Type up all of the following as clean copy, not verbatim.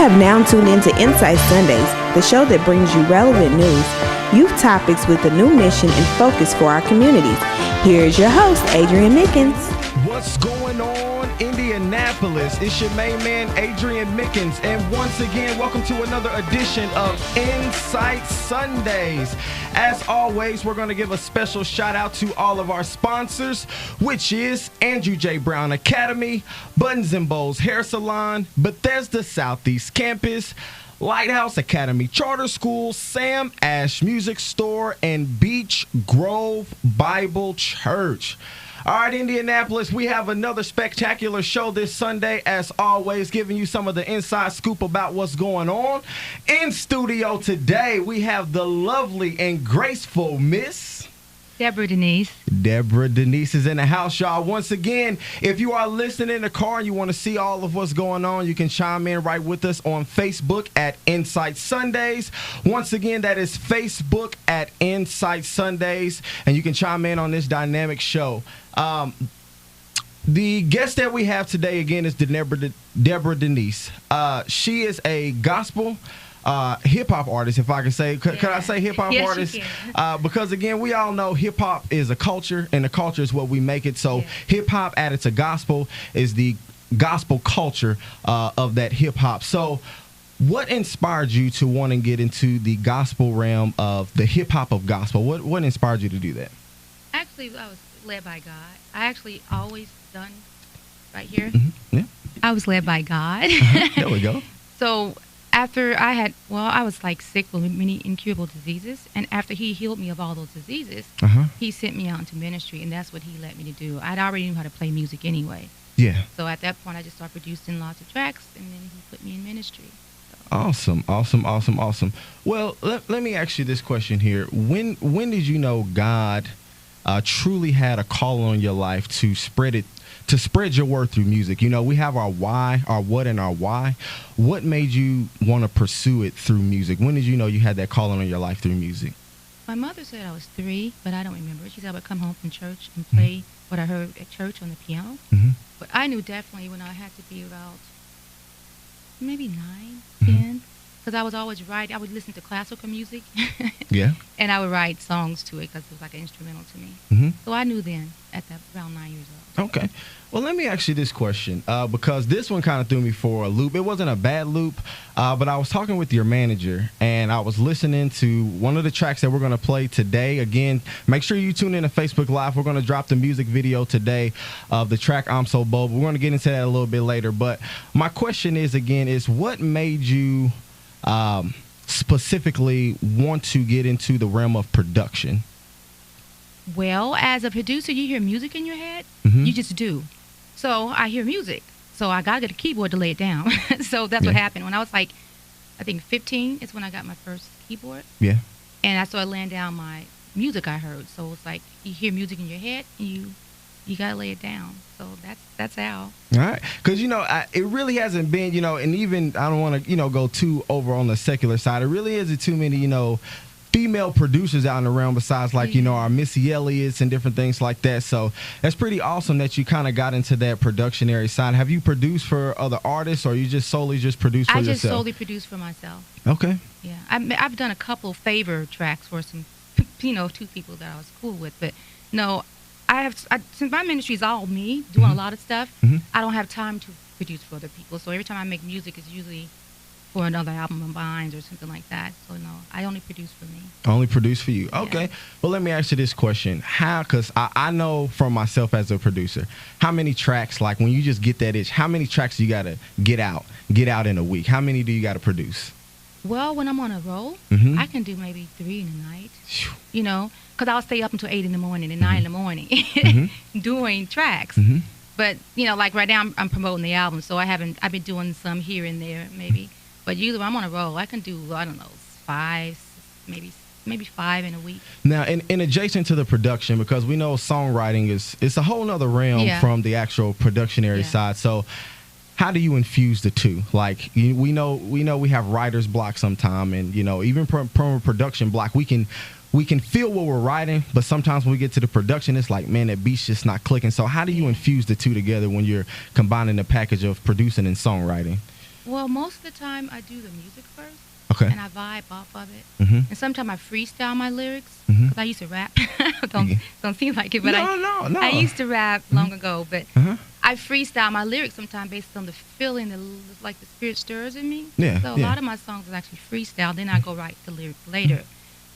have now tuned into Insight Sundays, the show that brings you relevant news, youth topics with a new mission and focus for our communities. Here is your host, Adrian Mickens. What's going on, Indianapolis? It's your main man, Adrian Mickens, and once again, welcome to another edition of Insight Sundays. As always, we're going to give a special shout out to all of our sponsors, which is Andrew J. Brown Academy, Buttons and Bows Hair Salon, Bethesda Southeast Campus, Lighthouse Academy Charter School, Sam Ash Music Store, and Beach Grove Bible Church. All right, Indianapolis, we have another spectacular show this Sunday, as always, giving you some of the inside scoop about what's going on. In studio today, we have the lovely and graceful Miss Denise. Deborah Denise is in the house, y'all. Once again, if you are listening in the car and you want to see all of what's going on, you can chime in right with us on Facebook at Insight Sundays. Once again, that is Facebook at Insight Sundays, and you can chime in on this dynamic show. The guest that we have today, again, is Deborah Denise. She is a gospel hip-hop artist, if I can say. Could I say hip-hop artist? You can. Because, again, we all know hip-hop is a culture, and the culture is what we make it. So hip-hop added to gospel is the gospel culture of that hip-hop. So what inspired you to want to get into the gospel realm of the hip-hop of gospel? What inspired you to do that? Actually, I was led by God. I actually always done right here. Mm-hmm. Yeah. I was led by God. There we go. So after I was like sick with many incurable diseases, and after he healed me of all those diseases, he sent me out into ministry, and that's what he led me to do. I'd already knew how to play music anyway. Yeah. So at that point, I just started producing lots of tracks, and then he put me in ministry. Awesome. Well, let me ask you this question here. When did you know God truly had a call on your life to spread your word through music? You know, we have our why, our what, and our why. What made you want to pursue it through music? When did you know you had that calling on your life through music? My mother said I was 3, but I don't remember. She said I would come home from church and play what I heard at church on the piano. Mm-hmm. But I knew definitely when I had to be about maybe 9, 10, because I was always writing. I would listen to classical music. Yeah. And I would write songs to it because it was like an instrumental to me. Mm-hmm. So I knew then at around 9 years old. Okay. Well, let me ask you this question because this one kind of threw me for a loop. It wasn't a bad loop, but I was talking with your manager, and I was listening to one of the tracks that we're going to play today. Again, make sure you tune in to Facebook Live. We're going to drop the music video today of the track I'm So Bold. We're going to get into that a little bit later. But my question is, again, is what made you specifically want to get into the realm of production? Well, as a producer, you hear music in your head. Mm-hmm. You just do. So I hear music. So I got to get a keyboard to lay it down. So that's what happened. When I was like, I think 15 is when I got my first keyboard. Yeah. And I started laying down my music I heard. So it's like you hear music in your head and you got to lay it down. So that's how. All right. Because, it really hasn't been, and even I don't want to, go too over on the secular side. It really isn't too many, female producers out in the realm besides like, our Missy Elliott's and different things like that. So that's pretty awesome that you kind of got into that productionary side. Have you produced for other artists or you just solely produce for yourself? I just solely produce for myself. Okay. Yeah. I've done a couple favor tracks for some, 2 people that I was cool with. But no, since my ministry is all me doing a lot of stuff, I don't have time to produce for other people. So every time I make music, it's usually for another album of mine or something like that. So no, I only produce for me. Only produce for you. Okay. Yeah. Well, let me ask you this question. Because I know from myself as a producer, how many tracks, like when you just get that itch, how many tracks you got to get out in a week? How many do you got to produce? Well, when I'm on a roll, I can do maybe 3 in a night, because I'll stay up until 8 in the morning and 9 in the morning doing tracks. But, like right now I'm promoting the album, so I've been doing some here and there maybe. But usually when I'm on a roll, I can do, 5, maybe 5 in a week. Now, in adjacent to the production, because we know songwriting it's a whole nother realm from the actual productionary side. So how do you infuse the two? Like we know we have writer's block sometime, and even from a production block, we can feel what we're writing, but sometimes when we get to the production, it's like, man, that beat's just not clicking. So how do you infuse the two together when you're combining the package of producing and songwriting? Well, most of the time I do the music first. Okay. And I vibe off of it. And sometimes I freestyle my lyrics because I used to rap. don't seem like it, but no. I used to rap long ago, but I freestyle my lyrics sometimes based on the feeling that like the spirit stirs in me. Yeah. So a lot of my songs is actually freestyle. Then I go write the lyrics later.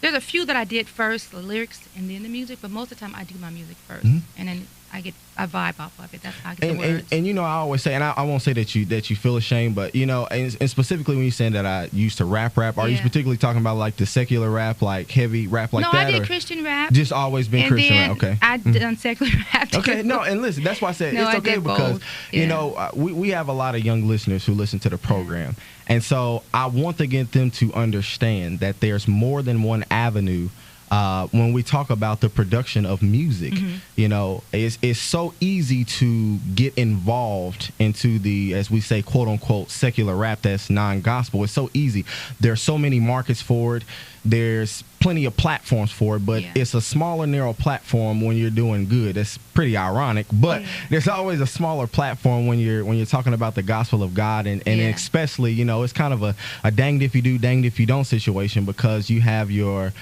There's a few that I did first, the lyrics and then the music, but most of the time I do my music first, and then I vibe off of it. That's how I get the words. And you know, I always say, and I won't say that you feel ashamed, but you know, and specifically when you're saying that I used to rap, are you particularly talking about like the secular rap, like heavy rap like that? No, I did Christian rap. Just always been Christian rap. Okay. I done secular rap too. Okay, no, and listen, that's why I said it's okay because you know we have a lot of young listeners who listen to the program, and so I want to get them to understand that there's more than one avenue. When we talk about the production of music, you know, it's so easy to get involved into the, as we say, quote unquote, secular rap that's non-gospel. It's so easy. There's so many markets for it. There's plenty of platforms for it, but it's a smaller, narrow platform when you're doing good. That's pretty ironic, but there's always a smaller platform when you're talking about the gospel of God, and especially, you know, it's kind of a danged if you do, danged if you don't situation, because you have your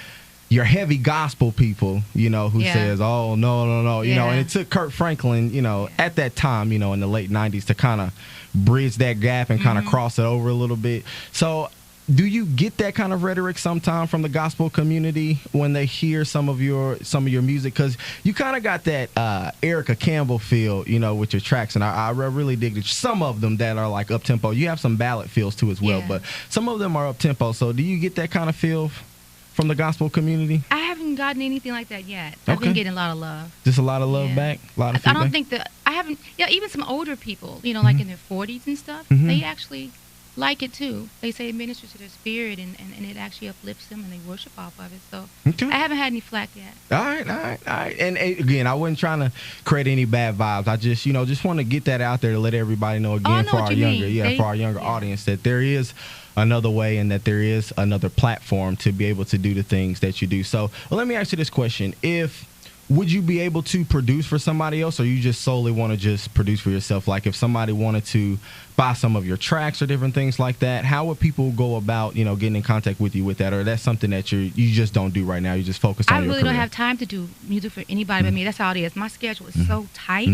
heavy gospel people, you know, who says, oh, no, you know, and it took Kirk Franklin, you know, at that time, you know, in the late 90s to kind of bridge that gap and kind of cross it over a little bit. So do you get that kind of rhetoric sometime from the gospel community when they hear some of your music? Because you kind of got that Erica Campbell feel, you know, with your tracks, and I really dig it. Some of them that are like up-tempo. You have some ballad feels too as well, but some of them are up-tempo. So do you get that kind of feel from the gospel community? I haven't gotten anything like that yet. I've been getting a lot of love. Just a lot of love back? A lot of feedback? I don't think that I haven't. Yeah, even some older people, you know, like in their 40s and stuff, they actually like it too. They say it ministers to their spirit and it actually uplifts them and they worship off of it. So I haven't had any flack yet. All right. And again, I wasn't trying to create any bad vibes. I just, you know, just want to get that out there to let everybody know again for our younger audience that there is another way and that there is another platform to be able to do the things that you do. So let me ask you this question. Would you be able to produce for somebody else, or you just solely want to just produce for yourself? Like if somebody wanted to buy some of your tracks or different things like that, how would people go about, you know, getting in contact with you with that? Or that's something that you just don't do right now? You just focus on your career? I really don't have time to do music for anybody but me. That's how it is. My schedule is so tight.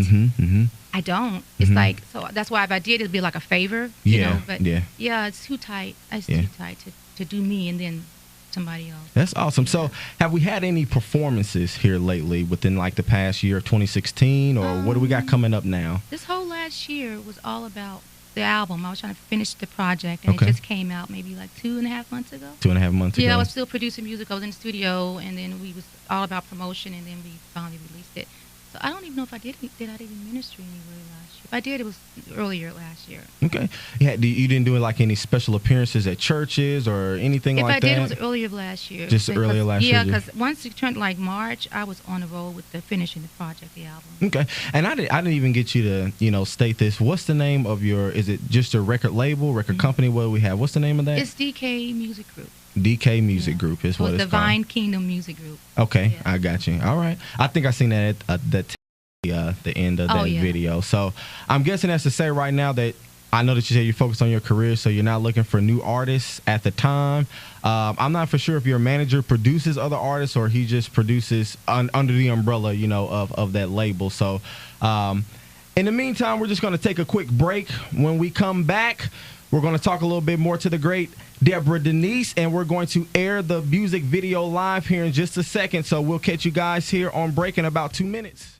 I don't. It's like, so that's why if I did, it'd be like a favor, you know. But it's too tight. It's too tight to do me and then somebody else. That's awesome. So have we had any performances here lately within like the past year of 2016, or what do we got coming up now? This whole last year was all about the album. I was trying to finish the project, and it just came out maybe like 2.5 months ago. 2.5 months ago. Yeah, I was still producing music. I was in the studio, and then we was all about promotion, and then we finally released it. So I don't even know if I did even ministry anywhere last year. If I did, it was earlier last year. Okay. Yeah. You didn't do like any special appearances at churches or anything like that? If I did, it was earlier last year. Just earlier last year? Yeah, because once it turned like March, I was on the roll with the finishing the project, the album. Okay. And I didn't even get you to, you know, state this. What's the name of is it just a record label, record company? What do we have? What's the name of that? It's DK Music Group. DK Music Group is what it's called. Divine Kingdom Music Group. Okay, I got you. All right. I think I seen that at the end of that video. So I'm guessing that's to say right now that I know that you said you're focused on your career, so you're not looking for new artists at the time. I'm not for sure if your manager produces other artists or he just produces under the umbrella, you know, of that label. So in the meantime, we're just going to take a quick break. When we come back, we're going to talk a little bit more to the great Deborah Denise, and we're going to air the music video live here in just a second. So we'll catch you guys here on break in about 2 minutes.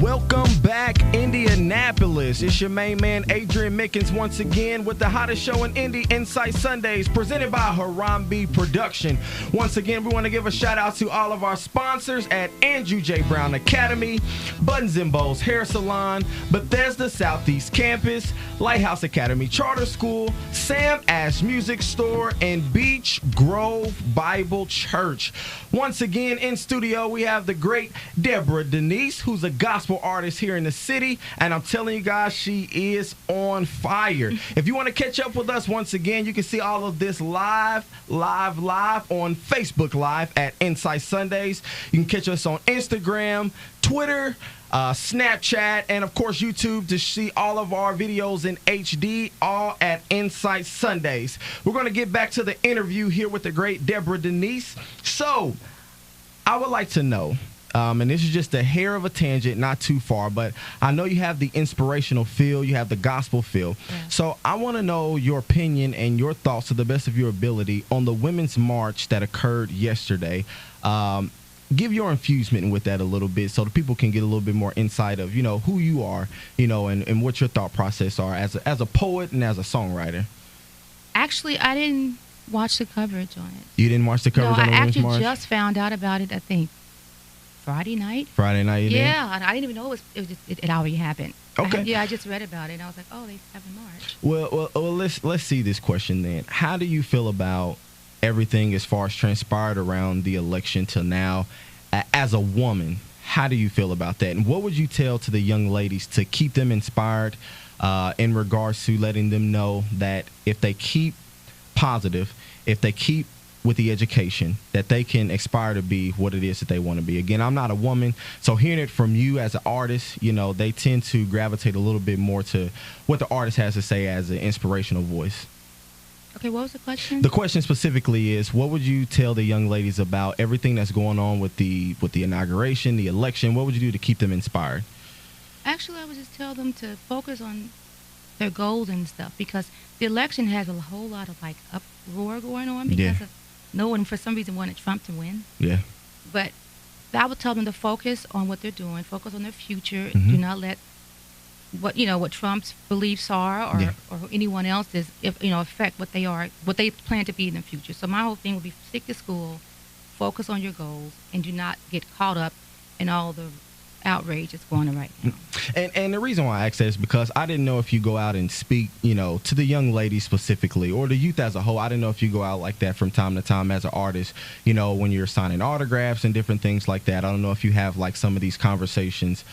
Welcome back, Indianapolis. It's your main man, Adrian Mickens, once again with the hottest show in Indie, Insight Sundays, presented by Harambe Production. Once again, we want to give a shout out to all of our sponsors at Andrew J. Brown Academy, Buttons and Bows Hair Salon, Bethesda Southeast Campus, Lighthouse Academy Charter School, Sam Ash Music Store, and Beach Grove Bible Church. Once again, in studio, we have the great Deborah Denise, who's a gospel successful artist here in the city, and I'm telling you guys, she is on fire. If you want to catch up with us once again, you can see all of this live on Facebook Live at Insight Sundays. You can catch us on Instagram, Twitter, Snapchat, and of course YouTube to see all of our videos in HD, all at Insight Sundays. We're going to get back to the interview here with the great Deborah Denise. So I would like to know, and this is just a hair of a tangent, not too far, but I know you have the inspirational feel, you have the gospel feel. Yeah. So I want to know your opinion and your thoughts to the best of your ability on the Women's March that occurred yesterday. Give your infusement with that a little bit so the people can get a little bit more insight of, you know, who you are, you know, and what your thought process are as a poet and as a songwriter. Actually, I didn't watch the coverage on it. You didn't watch the coverage on the Women's March? No, I actually just found out about it, I think, Friday night. Friday night, you did? Yeah, I didn't even know it already happened. Okay. I just read about it, and I was like, oh, they have a march. Well, let's see this question then. How do you feel about everything as far as transpired around the election till now? As a woman, how do you feel about that? And what would you tell to the young ladies to keep them inspired in regards to letting them know that if they keep positive, if they keep with the education, that they can aspire to be what it is that they want to be? Again, I'm not a woman, so hearing it from you as an artist, you know, they tend to gravitate a little bit more to what the artist has to say as an inspirational voice. Okay, what was the question? The question specifically is, what would you tell the young ladies about everything that's going on with the inauguration, the election? What would you do to keep them inspired? Actually, I would just tell them to focus on their goals and stuff, because the election has a whole lot of like uproar going on because of no one for some reason wanted Trump to win. Yeah. But I would tell them to focus on what they're doing, focus on their future. Do not let what Trump's beliefs are or anyone else's affect what they are, what they plan to be in the future. So my whole thing would be stick to school, focus on your goals, and do not get caught up in all the outrage that's going on right now. And the reason why I asked that is because I didn't know if you go out and speak, you know, to the young ladies specifically or the youth as a whole. I didn't know if you go out like that from time to time as an artist, you know, when you're signing autographs and different things like that. I don't know if you have like some of these conversations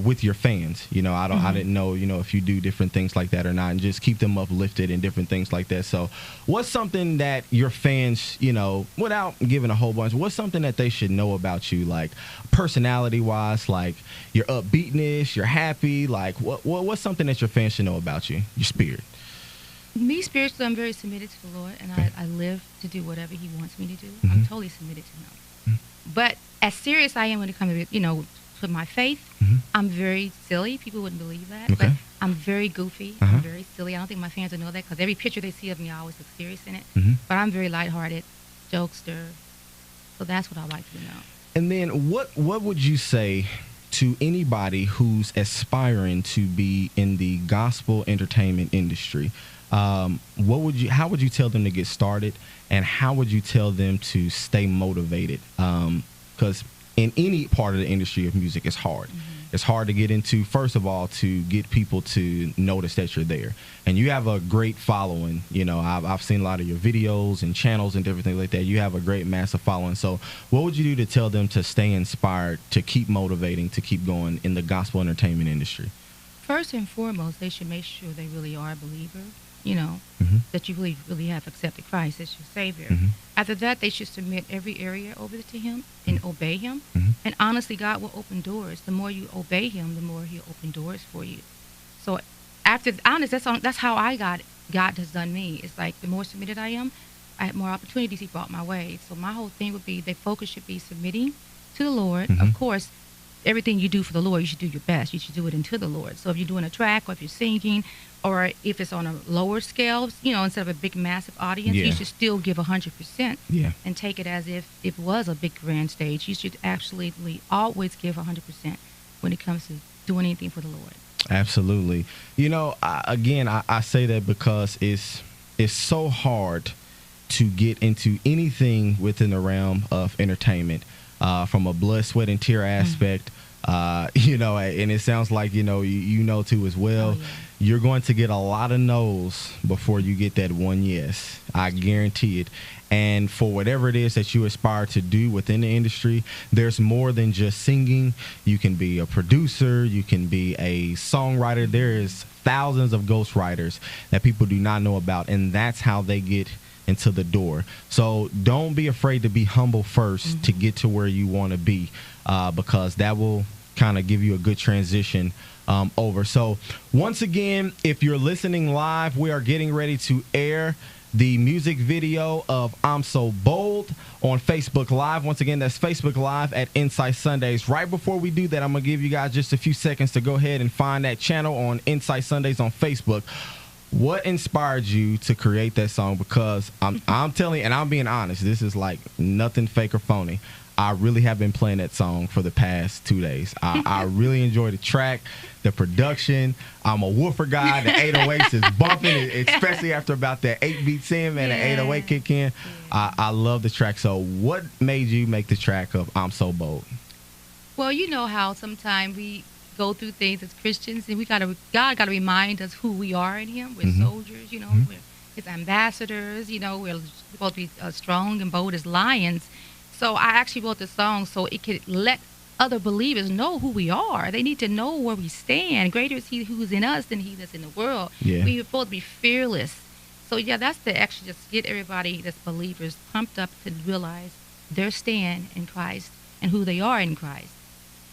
with your fans. You know, I didn't know, you know, if you do different things like that or not, and just keep them uplifted and different things like that. So what's something that your fans, you know, without giving a whole bunch, what's something that they should know about you, like personality wise, like your upbeatness, you're happy, like what's something that your fans should know about you, your spirit? Me spiritually, I'm very submitted to the Lord, and I live to do whatever He wants me to do. I'm totally submitted to Him. But as serious I am when it comes to, you know, to my faith, I'm very silly. People wouldn't believe that, but I'm very goofy. I'm very silly. I don't think my fans will know that because every picture they see of me, I always look serious in it. But I'm very lighthearted, jokester. So that's what I like to know. And then what would you say to anybody who's aspiring to be in the gospel entertainment industry? How would you tell them to get started, and how would you tell them to stay motivated? Because in any part of the industry of music, it's hard. It's hard to get into, first of all, to get people to notice that you're there. And you have a great following. You know, I've seen a lot of your videos and channels and different things like that. You have a great massive following. So what would you do to tell them to stay inspired, to keep motivating, to keep going in the gospel entertainment industry? First and foremost, they should make sure they really are a believer, you know, that you really have accepted Christ as your Savior. After that, they should submit every area over to Him and obey Him. And honestly, God will open doors. The more you obey Him, the more He'll open doors for you. So after, honest, that's how God has done me. It's like the more submitted I am, I have more opportunities He brought my way. So my whole thing would be, the focus should be submitting to the Lord. Of course, everything you do for the Lord, you should do your best. You should do it unto the Lord. So if you're doing a track, or if you're singing, or if it's on a lower scale, you know, instead of a big, massive audience, you should still give 100% and take it as if it was a big, grand stage. You should actually always give 100% when it comes to doing anything for the Lord. Absolutely. You know, I say that because it's so hard to get into anything within the realm of entertainment. From a blood, sweat, and tear aspect, And it sounds like, you know too as well. Oh, yeah. You're going to get a lot of no's before you get that one yes. I guarantee it. And for whatever it is that you aspire to do within the industry, there's more than just singing. You can be a producer. You can be a songwriter. There is thousands of ghostwriters that people do not know about, and that's how they get into the door. So don't be afraid to be humble first to get to where you want to be, because that will kind of give you a good transition over. So once again, if you're listening live, we are getting ready to air the music video of I'm So Bold on Facebook Live. Once again, that's Facebook Live at Insight Sundays. Right before we do that, I'm going to give you guys just a few seconds to go ahead and find that channel on Insight Sundays on Facebook. What inspired you to create that song? Because I'm telling you, and I'm being honest, this is like nothing fake or phony. I really have been playing that song for the past 2 days. I really enjoy the track, the production. I'm a woofer guy. The 808s is bumping, especially after about that 8 beats in, man, the 808 kick in. I love the track. So what made you make the track of I'm So Bold? Well, you know how sometimes we go through things as Christians, and God got to remind us who we are in Him. We're soldiers, we're His ambassadors. We're supposed to be strong and bold as lions. So I actually wrote the song so it could let other believers know who we are. They need to know where we stand. Greater is He who's in us than he that's in the world. Yeah. We're supposed to be fearless. So yeah, that's to actually just get everybody that's believers pumped up to realize their stand in Christ and who they are in Christ.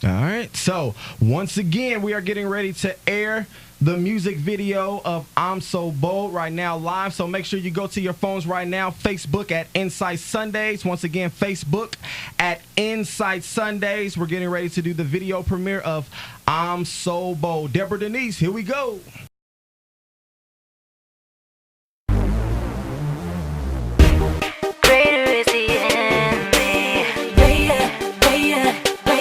All right. So once again, we are getting ready to air the music video of I'm So Bold right now live. So make sure you go to your phones right now. Facebook at Insight Sundays. Once again, Facebook at Insight Sundays. We're getting ready to do the video premiere of I'm So Bold. Deborah, Denise, here we go. Greater is He in me. Greater is He in me.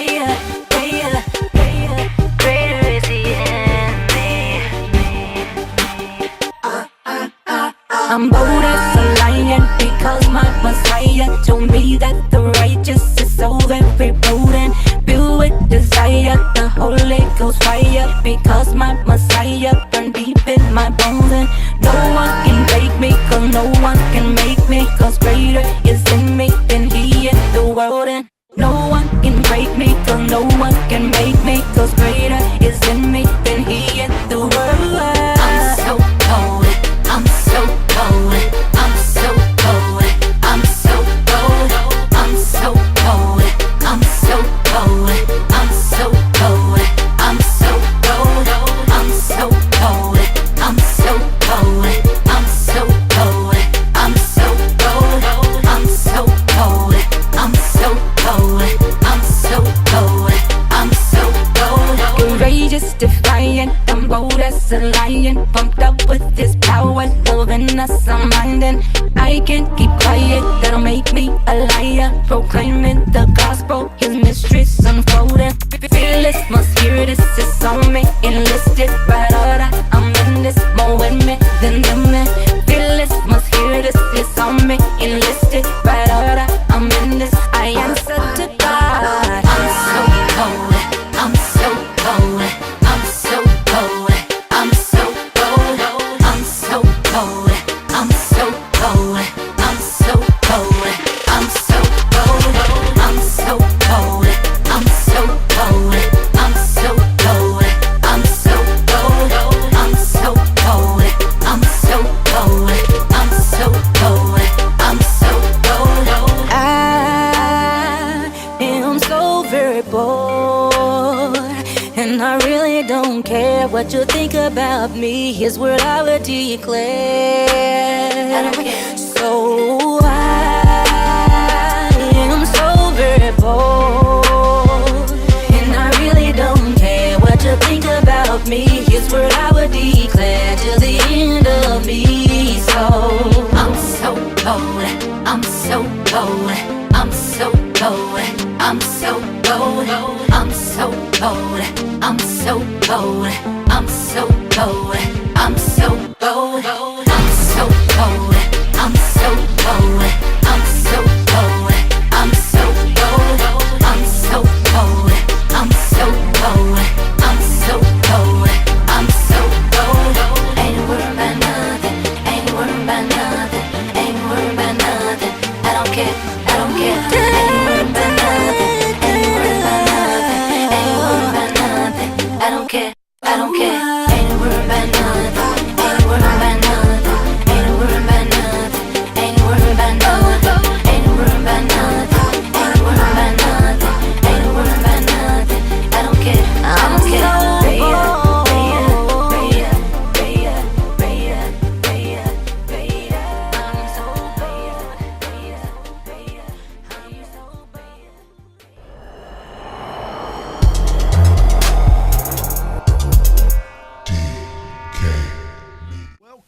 I'm bold as a lion because my Messiah told me that the righteous is so very potent, filled with desire, the Holy Ghost fire, because my Messiah burned deep in my bones, and no one can break me, cause no one can make me, cause greater is in me than he in the world, and no one can break me, cause no one can make me, cause greater is in me than he in the world. I'm so cold, I'm so cold, I'm so cold, I'm so cold, I'm so cold, I'm so cold, I'm so cold, I'm so cold, I'm so cold, I'm so cold, I'm so cold, I'm so cold, I'm so cold, I'm so cold, I'm so cold, I'm so cold. Courageous, defiant, I'm bold as a lion, pumped up with His power, loving us, I'm minding. I can't keep quiet, that'll make me a liar, proclaiming the gospel, His mysteries unfolding. Fearless, must hear this, it's on me, enlisted by order, I'm in this, more with me than them. Fearless, must hear this, it's on me, enlisted by order, I'm in this, I answer to God. I'm so cold, I'm so cold, I'm so cold, I'm so cold, I'm so cold, I'm so cold, I'm so cold, I'm so cold, I'm so cold, I'm so cold, I'm so cold, I'm so cold, I'm so cold, I'm so cold, I'm so cold, I'm so cold. I am so very bold, and I really don't care what you think about me. His word I will declare. So I am so very bold, and I really don't care what you think about me. His word I will declare till the end of me. So I'm so cold, I'm so cold, I'm so cold, I'm so cold, I'm so cold, I'm so cold, I'm so cold, I'm so cold, I'm so cold, I'm so cold, I'm so cold, I'm so cold, I'm so cold, I'm so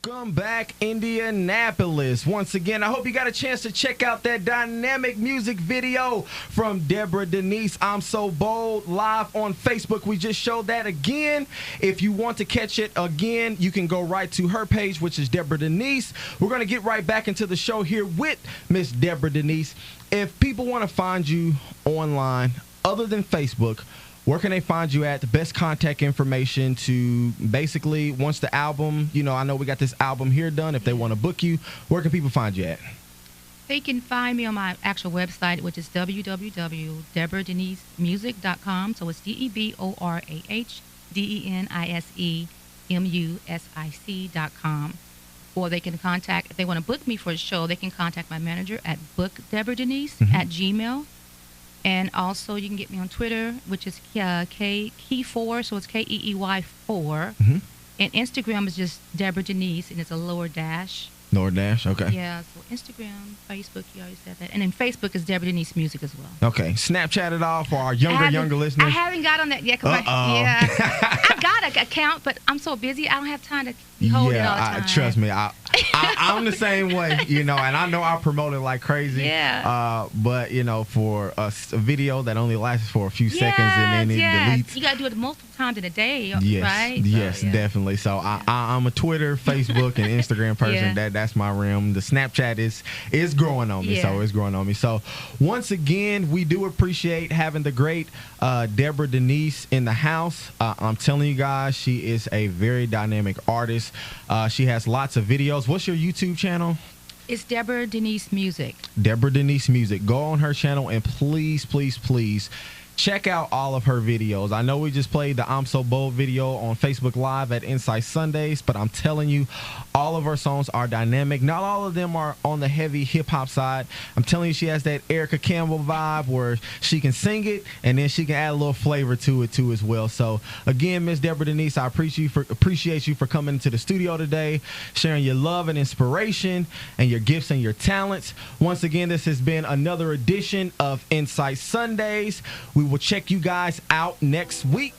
Welcome back, Indianapolis. Once again, I hope you got a chance to check out that dynamic music video from Deborah Denise, I'm So Bold, live on Facebook. We just showed that again. If you want to catch it again, you can go right to her page, which is Deborah Denise. We're going to get right back into the show here with Miss Deborah Denise. If people want to find you online, other than Facebook, where can they find you at? The best contact information to basically, once the album, I know we got this album here done. If they want to book you, where can people find you at? They can find me on my actual website, which is www.deborahdenisemusic.com. So it's deborahdenisemusic.com. Or they can contact, if they want to book me for a show, they can contact my manager at bookdeborahdenise@gmail.com. And also, you can get me on Twitter, which is Key4, so it's KEEY 4. Mm-hmm. And Instagram is just Deborah Denise, and it's a lower dash. Lower dash, okay. Yeah, so Instagram, Facebook, you already said that. And then Facebook is Deborah Denise Music as well. Okay, Snapchat it all for our younger listeners. I haven't got on that yet. I got an account, but I'm so busy, I don't have time to hold it all the time. Trust me, I'm the same way, and I know I promote it like crazy. Yeah. But, for a video that only lasts for a few seconds and then it deletes. You got to do it multiple times in a day, yes, right? Yes, definitely. So I'm a Twitter, Facebook, and Instagram person. That's my realm. The Snapchat is growing on me, so it's growing on me. So once again, we do appreciate having the great Deborah Denise in the house. I'm telling you guys, she is a very dynamic artist. She has lots of videos. What's your YouTube channel? It's Deborah Denise Music. Deborah Denise Music. Go on her channel and please, please, please check out all of her videos. I know we just played the I'm So Bold video on Facebook Live at Insight Sundays, but I'm telling you, all of her songs are dynamic. Not all of them are on the heavy hip-hop side. I'm telling you, she has that Erica Campbell vibe where she can sing it, and then she can add a little flavor to it, too, as well. So, again, Miss Deborah Denise, I appreciate you for coming into the studio today, sharing your love and inspiration and your gifts and your talents. Once again, this has been another edition of Insight Sundays. We will check you guys out next week.